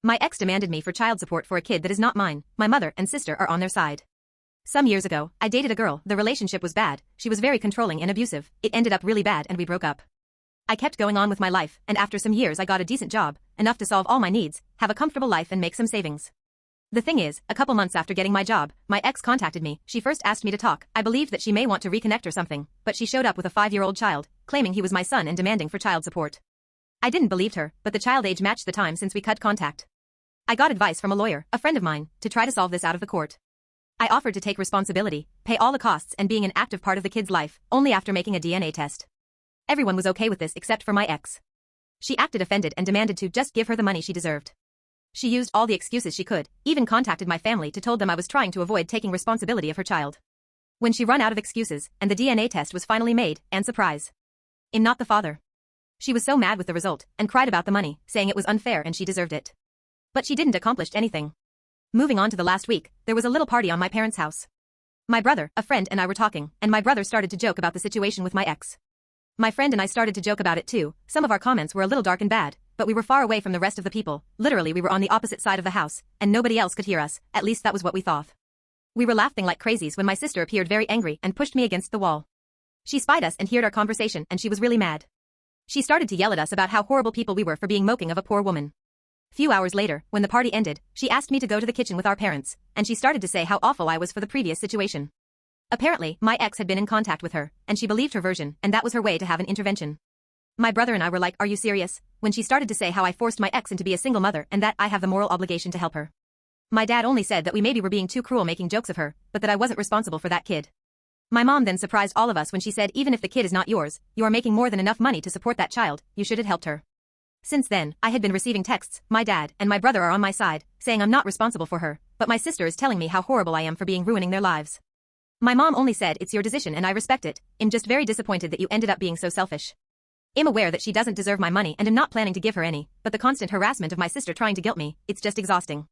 My ex demanded me for child support for a kid that is not mine. My mother and sister are on their side. Some years ago, I dated a girl. The relationship was bad. She was very controlling and abusive. It ended up really bad and we broke up. I kept going on with my life, and after some years I got a decent job, enough to solve all my needs, have a comfortable life and make some savings. The thing is, a couple months after getting my job, my ex contacted me. She first asked me to talk. I believed that she may want to reconnect or something, but she showed up with a 5-year-old child, claiming he was my son and demanding for child support. I didn't believe her, but the child age matched the time since we cut contact. I got advice from a lawyer, a friend of mine, to try to solve this out of the court. I offered to take responsibility, pay all the costs and being an active part of the kid's life, only after making a DNA test. Everyone was okay with this except for my ex. She acted offended and demanded to just give her the money she deserved. She used all the excuses she could, even contacted my family to told them I was trying to avoid taking responsibility of her child. When she run out of excuses, and the DNA test was finally made, and surprise. I'm not the father. She was so mad with the result, and cried about the money, saying it was unfair and she deserved it. But she didn't accomplish anything. Moving on to the last week, there was a little party on my parents' house. My brother, a friend and I were talking, and my brother started to joke about the situation with my ex. My friend and I started to joke about it too. Some of our comments were a little dark and bad, but we were far away from the rest of the people. Literally we were on the opposite side of the house, and nobody else could hear us, at least that was what we thought. We were laughing like crazies when my sister appeared very angry and pushed me against the wall. She spied us and heard our conversation and she was really mad. She started to yell at us about how horrible people we were for being mocking of a poor woman. Few hours later, when the party ended, she asked me to go to the kitchen with our parents, and she started to say how awful I was for the previous situation. Apparently, my ex had been in contact with her, and she believed her version, and that was her way to have an intervention. My brother and I were like, "Are you serious?" when she started to say how I forced my ex into be a single mother and that I have the moral obligation to help her. My dad only said that we maybe were being too cruel making jokes of her, but that I wasn't responsible for that kid. My mom then surprised all of us when she said even if the kid is not yours, you are making more than enough money to support that child, you should have helped her. Since then, I had been receiving texts. My dad and my brother are on my side, saying I'm not responsible for her, but my sister is telling me how horrible I am for ruining their lives. My mom only said it's your decision and I respect it. I'm just very disappointed that you ended up being so selfish. I'm aware that she doesn't deserve my money and am not planning to give her any, but the constant harassment of my sister trying to guilt me, it's just exhausting.